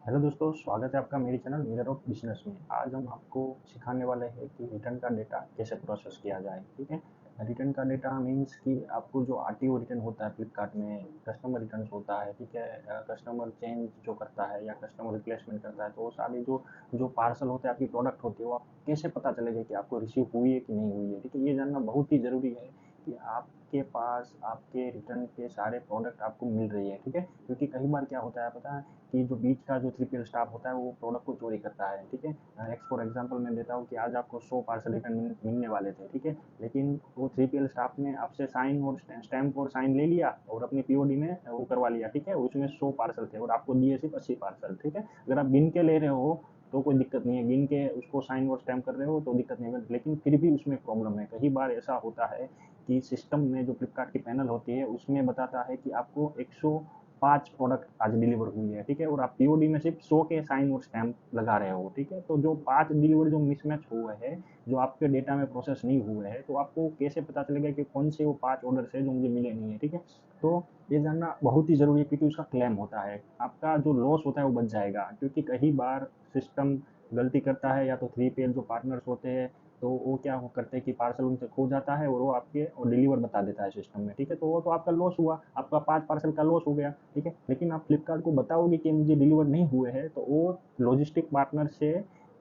Hello दोस्तों, स्वागत है आपका मेरे चैनल मिरर ऑफ बिजनेस में। आज हम आपको सिखाने वाले हैं कि रिटर्न का डेटा कैसे प्रोसेस किया जाए। ठीक है। रिटर्न का डेटा मीन्स कि आपको जो आरटीओ रिटर्न होता है फ्लिपकार्ट में, कस्टमर रिटर्न होता है। ठीक है। कस्टमर चेंज जो करता है या कस्टमर रिप्लेसमेंट करता है, तो वो सारे जो जो पार्सल होते हैं, आपकी प्रोडक्ट होती है, वो आप कैसे पता चलेगा कि आपको रिसीव हुई है कि नहीं हुई है। ठीक है। ये जानना बहुत ही ज़रूरी है कि आपके पास आपके रिटर्न के सारे प्रोडक्ट आपको मिल रही है। ठीक है। क्योंकि कई बार क्या होता है पता है कि जो बीच का जो 3PL स्टाफ होता है वो प्रोडक्ट को चोरी करता है। ठीक है। एक्स फॉर एग्जांपल मैं देता हूँ कि आज आपको 100 पार्सल रिटर्न मिलने वाले थे। ठीक है। लेकिन वो 3PL स्टाफ ने आपसे साइन और स्टैम्प और साइन ले लिया और अपनी पीओडी में वो करवा लिया। ठीक है। उसमें 100 पार्सल थे और आपको दिए सिर्फ 80 पार्सल। ठीक है। अगर आप गिन के ले रहे हो तो कोई दिक्कत नहीं है, गिन के उसको साइन और स्टैम्प कर रहे हो तो दिक्कत नहीं है, लेकिन फिर भी उसमें प्रॉब्लम है। कई बार ऐसा होता है कि सिस्टम में जो फ्लिपकार्ट की पैनल होती है उसमें बताता है कि आपको 105 प्रोडक्ट आज डिलीवर हुई है। ठीक है। और आप पीओडी में सिर्फ 100 के साइन और स्टैम्प लगा रहे हो। ठीक है। तो जो 5 डिलीवर जो मिसमैच हुए हैं, जो आपके डेटा में प्रोसेस नहीं हुए हैं, तो आपको कैसे पता चलेगा कि कौन से वो 5 ऑर्डर है जो मुझे मिले नहीं है। ठीक है। तो ये जानना बहुत ही ज़रूरी है क्योंकि उसका क्लेम होता है, आपका जो लॉस होता है वो बच जाएगा। क्योंकि कई बार सिस्टम गलती करता है, या तो 3PL जो पार्टनर्स होते हैं तो वो क्या करते हैं कि पार्सल उनसे खो जाता है और वो आपके और डिलीवर बता देता है सिस्टम में। ठीक है। तो वो तो आपका लॉस हुआ, आपका 5 पार्सल का लॉस हो गया। ठीक है। लेकिन आप फ्लिपकार्ट को बताओगे कि मुझे डिलीवर नहीं हुए हैं, तो वो लॉजिस्टिक पार्टनर से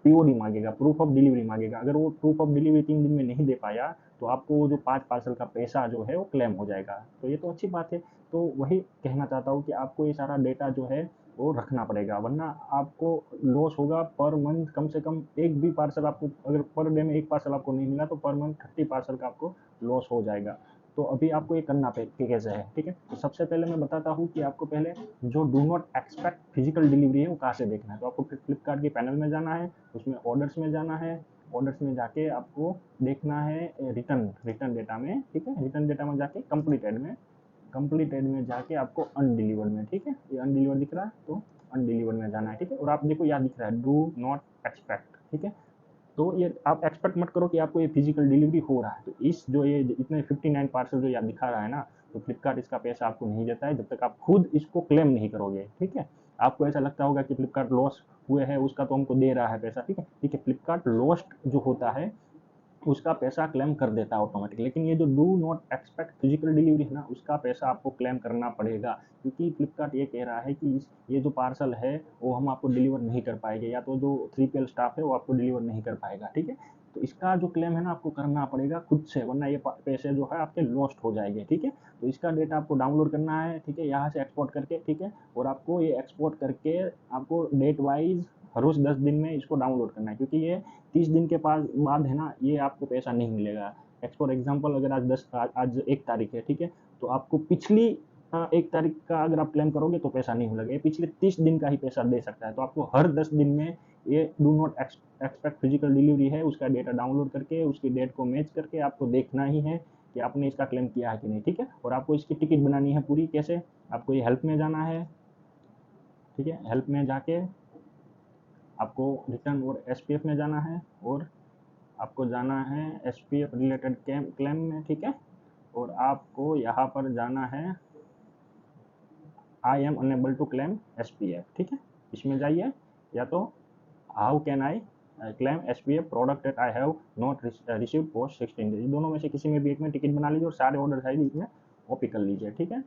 पीओडी मांगेगा, प्रूफ ऑफ डिलीवरी मांगेगा। अगर वो प्रूफ ऑफ डिलीवरी 3 दिन में नहीं दे पाया तो आपको वो जो 5 पार्सल का पैसा जो है वो क्लेम हो जाएगा। तो ये तो अच्छी बात है। तो वही कहना चाहता हूँ कि आपको ये सारा डेटा जो है वो रखना पड़ेगा, वरना आपको लॉस होगा। पर मंथ कम से कम एक भी पार्सल आपको, अगर पर डे में एक पार्सल आपको नहीं मिला तो पर मंथ 30 पार्सल का आपको लॉस हो जाएगा। तो अभी आपको ये करना कैसे है। ठीक है। तो सबसे पहले मैं बताता हूँ कि आपको पहले जो do not expect physical delivery है वो कहाँ से देखना है। तो आपको फ्लिपकार्ट के पैनल में जाना है, उसमें ऑर्डर्स में जाना है। ऑर्डर्स में जाके आपको देखना है रिटर्न रिटर्न डेटा में। ठीक है। रिटर्न डेटा में जाके कंप्लीटेड में जाके आपको अनडिलीवर्ड में, ठीक है, ये अनडिलीवर्ड दिख रहा है तो अनडिलीवर्ड में जाना है। ठीक है। और आप देखो यहाँ दिख रहा है डू नॉट एक्सपेक्ट। ठीक है। तो ये आप एक्सपेक्ट मत करो कि आपको ये फिजिकल डिलीवरी हो रहा है। तो इस जो ये इतने 59 पार्सल जो यहाँ दिखा रहा है ना, तो फ्लिपकार्ट इसका पैसा आपको नहीं देता है जब तक आप खुद इसको क्लेम नहीं करोगे। ठीक है। आपको ऐसा लगता होगा कि फ्लिपकार्ट लॉस हुए हैं, उसका तो हमको दे रहा है पैसा। ठीक है। ठीक है। फ्लिपकार्ट लॉस्ट जो होता है उसका पैसा क्लेम कर देता है ऑटोमेटिक, लेकिन ये जो do not expect physical delivery है ना, उसका पैसा आपको क्लेम करना पड़ेगा। क्योंकि फ्लिपकार्ट ये कह रहा है कि ये जो पार्सल है वो हम आपको डिलीवर नहीं कर पाएंगे, या तो जो 3PL स्टाफ है वो आपको डिलीवर नहीं कर पाएगा। ठीक है। तो इसका जो क्लेम है ना आपको करना पड़ेगा खुद से, वरना ये पैसे जो है आपके लॉस्ट हो जाएंगे। ठीक है। तो इसका डेटा आपको डाउनलोड करना है। ठीक है। यहाँ से एक्सपोर्ट करके, ठीक है, और आपको ये एक्सपोर्ट करके आपको डेट वाइज हर रोज 10 दिन में इसको डाउनलोड करना है, क्योंकि ये 30 दिन के पास बाद है ना, ये आपको पैसा नहीं मिलेगा। एक्स फॉर एग्जाम्पल अगर आज 1 तारीख है। ठीक है। तो आपको पिछली 1 तारीख का अगर आप क्लेम करोगे तो पैसा नहीं मिलेगा, ये पिछले 30 दिन का ही पैसा दे सकता है। तो आपको हर 10 दिन में ये do not expect physical delivery है उसका डेटा डाउनलोड करके उसकी डेट को मैच करके आपको देखना ही है कि आपने इसका क्लेम किया है कि नहीं। ठीक है। और आपको इसकी टिकट बनानी है पूरी। कैसे? आपको ये हेल्प में जाना है। ठीक है। हेल्प में जाके आपको रिटर्न और एसपीएफ में जाना है, और आपको जाना है एसपीएफ रिलेटेड क्लेम में। ठीक है। और आपको यहाँ पर जाना है I am unable to claim SPF. ठीक है। इसमें जाइए, या तो how can I claim SPF product at I have not receive post 16 days, दोनों में से किसी में भी एक में टिकट बना लीजिए और सारे ऑर्डर साइज इसमें कॉपी कर लीजिए। ठीक है।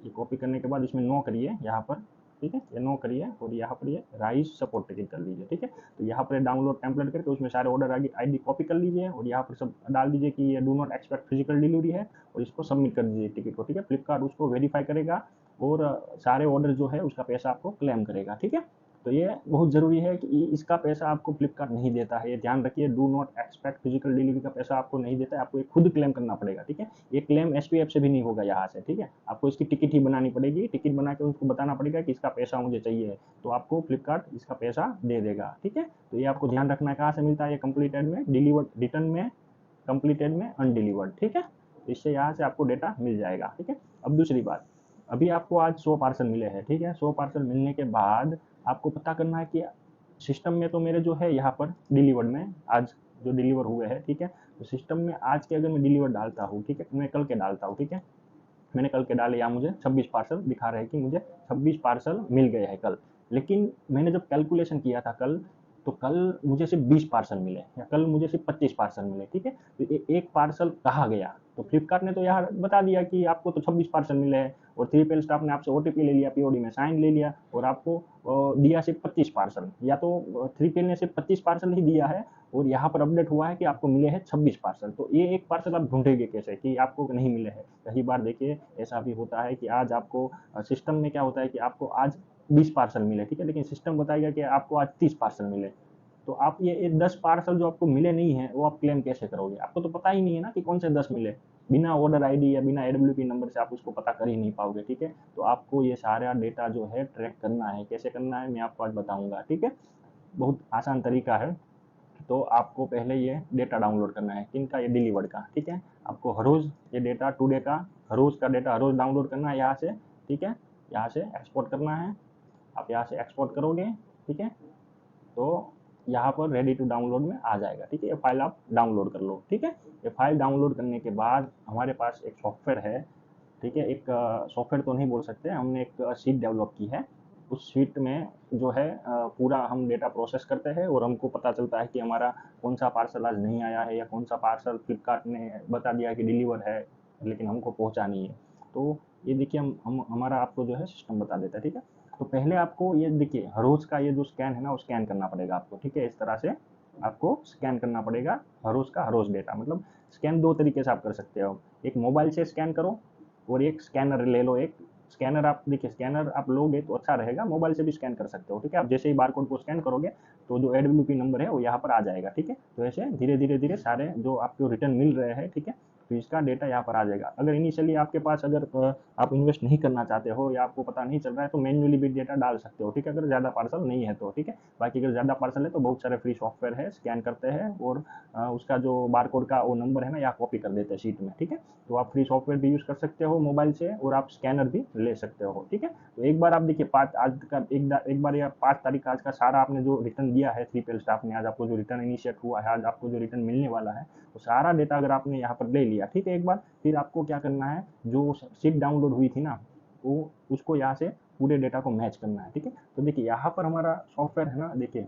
ये कॉपी करने के बाद इसमें नो करिए यहाँ पर। ठीक है। ये नो करिए और यहाँ पर ये राइस सपोर्ट टिकट कर लीजिए। ठीक है। तो यहाँ पर डाउनलोड टेम्पलेट करके उसमें सारे ऑर्डर आईडी कॉपी कर लीजिए और यहाँ पर सब डाल दीजिए कि ये do not expect physical delivery है, और इसको सबमिट कर दीजिए टिकट को। ठीक है। फ्लिपकार्ट उसको वेरीफाई करेगा और सारे ऑर्डर जो है उसका पैसा आपको क्लेम करेगा। ठीक है। तो ये बहुत ज़रूरी है कि इसका पैसा आपको फ्लिपकार्ट नहीं देता है, ये ध्यान रखिए। Do not expect physical delivery का पैसा आपको नहीं देता है, आपको ये खुद क्लेम करना पड़ेगा। ठीक है। ये क्लेम एसपीएफ से भी नहीं होगा यहाँ से। ठीक है। आपको इसकी टिकट ही बनानी पड़ेगी, टिकट बना के उनको बताना पड़ेगा कि इसका पैसा मुझे चाहिए, तो आपको फ्लिपकार्ट इसका पैसा दे देगा। ठीक है। तो ये आपको ध्यान रखना है। कहाँ से मिलता है? ये कंप्लीटेड में, डिलीवर्ड रिटर्न में, कंप्लीटेड में, अनडिलीवर्ड। ठीक है। तो इससे यहाँ से आपको डेटा मिल जाएगा। ठीक है। अब दूसरी बात, अभी आपको आज 100 पार्सल मिले हैं। ठीक है। 100 पार्सल मिलने के बाद आपको पता करना है कि सिस्टम में तो मेरे जो है यहाँ पर डिलीवर्ड में आज जो डिलीवर हुए हैं। ठीक है। तो सिस्टम में आज के अगर मैं डिलीवर डालता हूँ, ठीक है, मैं कल के डालता हूँ। ठीक है। मैंने कल के डाले, यहाँ मुझे 26 पार्सल दिखा रहे हैं कि मुझे 26 पार्सल मिल गए हैं कल। लेकिन मैंने जब कैलकुलेशन किया था कल, तो कल मुझे सिर्फ 20 पार्सल मिले या कल मुझे सिर्फ 25 पार्सल मिले, ठीक है। तो एक पार्सल कहाँ गया? तो फ्लिपकार्ट ने तो यार बता दिया कि आपको तो 26 पार्सल मिले हैं, और 3PL स्टाफ ने आपसे ओटीपी ले लिया, पीओडी में साइन ले लिया, और आपको दिया सिर्फ 25 पार्सल। या तो 3PL ने सिर्फ 25 पार्सल ही दिया है, और यहाँ पर अपडेट हुआ है कि आपको मिले हैं 26 पार्सल। तो ये एक पार्सल आप ढूंढेंगे कैसे कि आपको नहीं मिले हैं? कई बार देखिए ऐसा भी होता है कि आज आपको सिस्टम में क्या होता है कि आपको आज 20 पार्सल मिले, ठीक है, लेकिन सिस्टम बताएगा कि आपको आज 30 पार्सल मिले। तो आप ये 10 पार्सल जो आपको मिले नहीं है, वो आप क्लेम कैसे करोगे? आपको तो पता ही नहीं है ना कि कौन से 10 मिले। बिना ऑर्डर आईडी या बिना एडब्ल्यूपी नंबर से आप उसको पता कर ही नहीं पाओगे, ठीक है। तो आपको ये सारा डेटा जो है ट्रैक करना है। कैसे करना है मैं आपको आज बताऊंगा, ठीक है। बहुत आसान तरीका है। तो आपको पहले ये डेटा डाउनलोड करना है, किनका? ये डिलीवर्ड का, ठीक है। आपको हर रोज ये डेटा टुडे का, हर रोज का डेटा हर रोज डाउनलोड करना है यहाँ से, ठीक है। यहाँ से एक्सपोर्ट करना है। आप यहाँ से एक्सपोर्ट करोगे, ठीक है, तो यहाँ पर रेडी टू डाउनलोड में आ जाएगा, ठीक है। ये फाइल आप डाउनलोड कर लो, ठीक है। ये फाइल डाउनलोड करने के बाद हमारे पास एक सॉफ्टवेयर है, ठीक है। एक सॉफ्टवेयर तो नहीं बोल सकते, हमने एक शीट डेवलप की है। उस शीट में जो है पूरा हम डेटा प्रोसेस करते हैं, और हमको पता चलता है कि हमारा कौन सा पार्सल आज नहीं आया है, या कौन सा पार्सल फ्लिपकार्ट ने बता दिया कि डिलीवर है, लेकिन हमको पहुंचा नहीं है। तो ये देखिए हम हमारा आपको जो है सिस्टम बता देता है, ठीक है। तो पहले आपको ये देखिए हर रोज का ये जो स्कैन है ना, वो स्कैन करना पड़ेगा आपको, ठीक है। इस तरह से आपको स्कैन करना पड़ेगा हर रोज का हर रोज डेटा। मतलब स्कैन दो तरीके से आप कर सकते हो। एक मोबाइल से स्कैन करो, और एक स्कैनर ले लो। एक स्कैनर आप देखिए, स्कैनर आप लोगे तो अच्छा रहेगा, मोबाइल से भी स्कैन कर सकते हो, ठीक है। आप जैसे ही बारकोड को स्कैन करोगे, तो जो एडब्ल्यूपी नंबर है वो यहाँ पर आ जाएगा, ठीक है। तो ऐसे धीरे धीरे धीरे सारे जो आपको रिटर्न मिल रहे हैं, ठीक है, तो इसका डेटा यहाँ पर आ जाएगा। अगर इनिशियली आपके पास अगर आप इन्वेस्ट नहीं करना चाहते हो, या आपको पता नहीं चल रहा है, तो मैन्युअली भी डेटा डाल सकते हो, ठीक है, अगर ज़्यादा पार्सल नहीं है तो, ठीक है। बाकी अगर ज़्यादा पार्सल है तो बहुत सारे फ्री सॉफ्टवेयर है, स्कैन करते हैं, और उसका जो बारकोड का वो नंबर है ना, यहाँ कॉपी कर देते हैं शीट में, ठीक है। तो आप फ्री सॉफ्टवेयर भी यूज़ कर सकते हो मोबाइल से, और आप स्कैनर भी ले सकते हो, ठीक है। तो एक बार आप देखिए पाँच आज का एक बार या 5 तारीख का आज का सारा आपने जो रिटर्न दिया है 3PL स्टाफ ने, आज आपको जो रिटर्न इनिशिएट हुआ है, आज आपको जो रिटर्न मिलने वाला है, वो सारा डेटा अगर आपने यहाँ पर ले लिया, ठीक है, एक बार, फिर आपको क्या करना है, जो शीट डाउनलोड हुई थी ना, वो उसको यहाँ से पूरे डेटा को मैच करना है, ठीक है। तो देखिए यहाँ पर हमारा सॉफ्टवेयर है ना, देखिए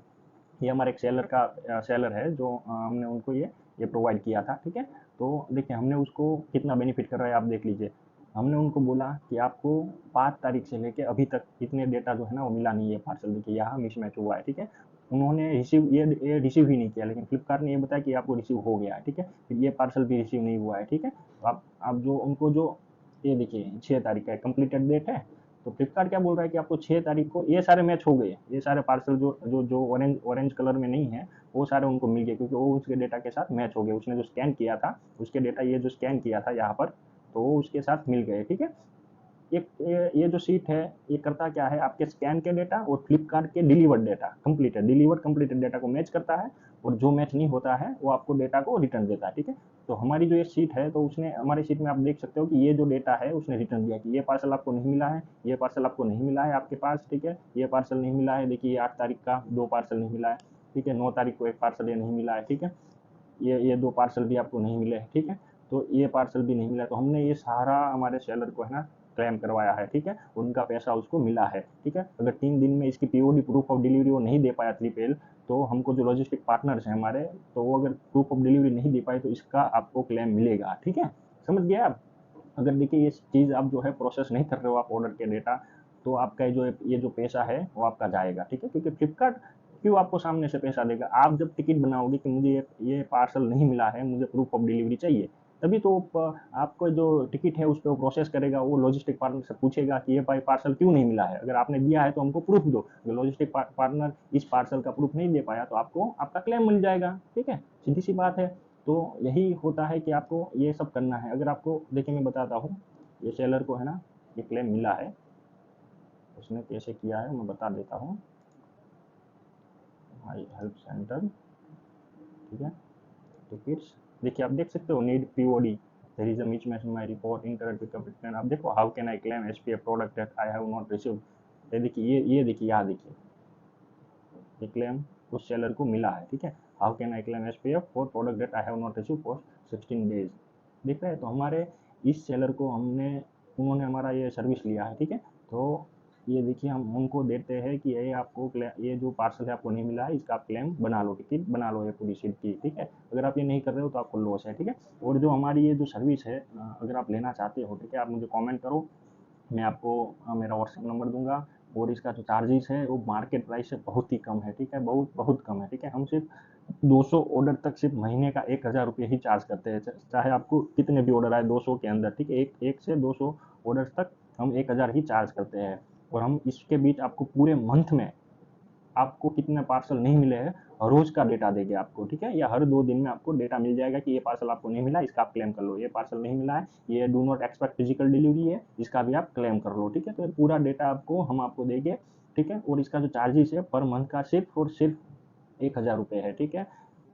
ये हमारे एक सेलर है, जो हमने उनको ये प्रोवाइड किया था, ठीक है। तो देखिए हमने उसको कितना बेनिफिट कर रहा है आप देख लीजिए। हमने उनको बोला कि आपको 5 तारीख से लेके अभी तक इतने डेटा जो है ना वो मिला नहीं है पार्सल, देखिए यहाँ मिसमैच हुआ है, ठीक है। उन्होंने रिसीव ये रिसीव ही नहीं किया, लेकिन फ्लिपकार्ट ने ये बताया कि आपको रिसीव हो गया है, ठीक है। फिर ये पार्सल भी रिसीव नहीं हुआ है, ठीक है। तो आप जो उनको जो ये देखिए 6 तारीख का कंप्लीटेड डेट है, तो फ्लिपकार्ट क्या बोल रहा है कि आपको 6 तारीख को ये सारे मैच हो गए, ये सारे पार्सल जो जो जो ऑरेंज ऑरेंज कलर में नहीं है, वो सारे उनको मिल गए, क्योंकि वो उसके डेटा के साथ मैच हो गए। उसने जो स्कैन किया था उसके डेटा, ये जो स्कैन किया था यहाँ पर, तो वो उसके साथ मिल गए, ठीक है। एक ये जो शीट है, ये करता क्या है, आपके स्कैन के डेटा और फ्लिपकार्ट के डिलीवर्ड कंप्लीटेड डेटा को मैच करता है, और जो मैच नहीं होता है वो आपको डेटा को रिटर्न देता है, ठीक है। तो हमारी जो ये शीट है, तो उसने हमारी शीट में आप देख सकते हो कि ये जो डेटा है उसने रिटर्न दिया कि ये पार्सल आपको नहीं मिला है, ये पार्सल आपको नहीं मिला है आपके पास, ठीक है। ये पार्सल नहीं मिला है, देखिए 8 तारीख का 2 पार्सल नहीं मिला है, ठीक है। 9 तारीख को एक पार्सल ये नहीं मिला है, ठीक है। ये 2 पार्सल भी आपको नहीं मिले हैं, ठीक है। तो ये पार्सल भी नहीं मिला, तो हमने ये सारा हमारे सेलर को है ना क्लेम करवाया है, ठीक है। उनका पैसा उसको मिला है, ठीक है। अगर 3 दिन में इसकी पीओडी प्रूफ ऑफ डिलीवरी वो नहीं दे पाया 3PL, तो हमको जो लॉजिस्टिक पार्टनर्स हैं हमारे, तो वो अगर प्रूफ ऑफ डिलीवरी नहीं दे पाए, तो इसका आपको क्लेम मिलेगा, ठीक है। समझ गए आप? अगर देखिए ये चीज़ आप जो है प्रोसेस नहीं कर रहे हो आप ऑर्डर के डेटा, तो आपका ये जो पैसा है वो आपका जाएगा, ठीक है। क्योंकि फ्लिपकार्ट क्यों आपको सामने से पैसा देगा? आप जब टिकट बनाओगे कि मुझे ये पार्सल नहीं मिला है, मुझे प्रूफ ऑफ डिलीवरी चाहिए, तभी तो आपको जो टिकट है उस पर प्रोसेस करेगा। वो लॉजिस्टिक पार्टनर से पूछेगा कि ये भाई पार्सल क्यों नहीं मिला है, अगर आपने दिया है तो हमको प्रूफ दो। अगर लॉजिस्टिक पार्टनर इस पार्सल का प्रूफ नहीं दे पाया, तो आपको आपका क्लेम मिल जाएगा, ठीक है। सीधी सी बात है। तो यही होता है कि आपको ये सब करना है। अगर आपको देखिए मैं बताता हूँ, ये सेलर को है ना ये क्लेम मिला है, उसने कैसे किया है मैं बता देता हूँ। माई हेल्प सेंटर, ठीक है, टिकट्स, देखिए आप देख सकते हो need POD, there is a mismatch in my report, incorrect pickup return. आप देखो how can I claim SPF product that I have not received. ये देखिए ये देखिए यहाँ देखिए ये क्लेम उस सेलर को मिला है, ठीक है। How can I claim SPF for product that I have not receive for 16 days. देख रहे हैं? तो हमारे इस सेलर को हमने उन्होंने हमारा ये सर्विस लिया है, ठीक है। तो ये देखिए हम उनको देते हैं कि ये आपको ये जो पार्सल है आपको नहीं मिला है, इसका आप क्लेम बना लो, टिकट बना लो ये पूरी शीट की, ठीक है। अगर आप ये नहीं कर रहे हो तो आपको लॉस है, ठीक है। और जो हमारी ये जो सर्विस है, अगर आप लेना चाहते हो, ठीक है, आप मुझे कमेंट करो, मैं आपको मेरा व्हाट्सएप नंबर दूंगा। और इसका जो चार्जेस है वो मार्केट प्राइस से बहुत ही कम है, ठीक है, बहुत बहुत कम है, ठीक है। हम सिर्फ 200 ऑर्डर तक सिर्फ महीने का 1000 रुपये ही चार्ज करते हैं, चाहे आपको कितने भी ऑर्डर आए 200 के अंदर, ठीक है, एक से 200 ऑर्डर तक हम 1000 ही चार्ज करते हैं। और हम इसके बीच आपको पूरे मंथ में आपको कितने पार्सल नहीं मिले हैं रोज का डेटा देंगे आपको, ठीक है, या हर 2 दिन में आपको डेटा मिल जाएगा कि ये पार्सल आपको नहीं मिला, इसका आप क्लेम कर लो, ये पार्सल नहीं मिला है, ये do not expect physical delivery है, इसका भी आप क्लेम कर लो, ठीक है। तो पूरा डेटा आपको हम आपको देंगे, ठीक है। और इसका जो चार्जेस है पर मंथ का सिर्फ और सिर्फ 1000 रुपये है, ठीक है।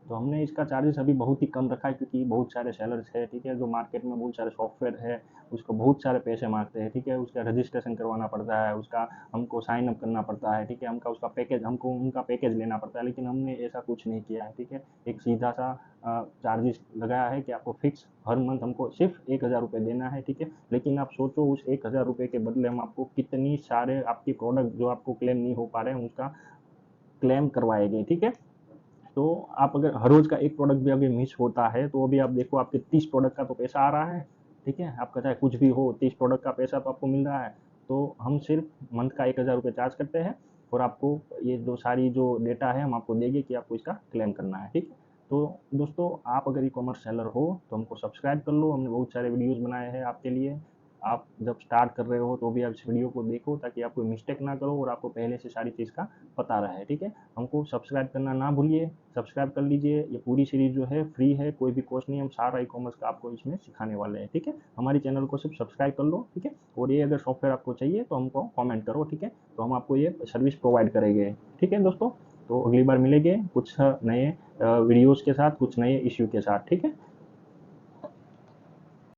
तो हमने इसका चार्जेस अभी बहुत ही कम रखा है, क्योंकि बहुत सारे सेलर्स है, ठीक है, जो मार्केट में बहुत सारे सॉफ्टवेयर है, उसको बहुत सारे पैसे मांगते हैं, ठीक है, उसका रजिस्ट्रेशन करवाना पड़ता है, उसका हमको साइन अप करना पड़ता है, ठीक है, हमका उसका पैकेज, हमको उनका पैकेज लेना पड़ता है। लेकिन हमने ऐसा कुछ नहीं किया है, ठीक है। एक सीधा सा चार्जेस लगाया है कि आपको फिक्स हर मंथ हमको सिर्फ 1000 रुपये देना है, ठीक है। लेकिन आप सोचो उस 1000 रुपये के बदले हम आपको कितनी सारे आपकी प्रोडक्ट जो आपको क्लेम नहीं हो पा रहे हैं उसका क्लेम करवाएंगे, ठीक है। तो आप अगर हर रोज का एक प्रोडक्ट भी अगर मिस होता है तो अभी आप देखो आपके 30 प्रोडक्ट का तो पैसा आ रहा है, ठीक है, आपका चाहे कुछ भी हो 30 प्रोडक्ट का पैसा तो आपको मिल रहा है। तो हम सिर्फ मंथ का 1000 रुपये चार्ज करते हैं, और आपको ये जो सारी जो डेटा है हम आपको देंगे कि आपको इसका क्लेम करना है, ठीक है। तो दोस्तों आप अगर ई कॉमर्स सेलर हो तो हमको सब्सक्राइब कर लो, हमने बहुत सारे वीडियोज़ बनाए हैं आपके लिए। आप जब स्टार्ट कर रहे हो तो भी आप इस वीडियो को देखो, ताकि आप कोई मिस्टेक ना करो और आपको पहले से सारी चीज़ का पता रहे, ठीक है। हमको सब्सक्राइब करना ना भूलिए, सब्सक्राइब कर लीजिए। ये पूरी सीरीज जो है फ्री है, कोई भी कॉस्ट नहीं, हम सारा ई कॉमर्स का आपको इसमें सिखाने वाले हैं, ठीक है। हमारी चैनल को सिर्फ सब्सक्राइब कर लो, ठीक है। और ये अगर सॉफ्टवेयर आपको चाहिए तो हमको कमेंट करो, ठीक है, तो हम आपको ये सर्विस प्रोवाइड करेंगे, ठीक है दोस्तों। तो अगली बार मिलेंगे कुछ नए वीडियोज़ के साथ, कुछ नए इश्यू के साथ, ठीक है।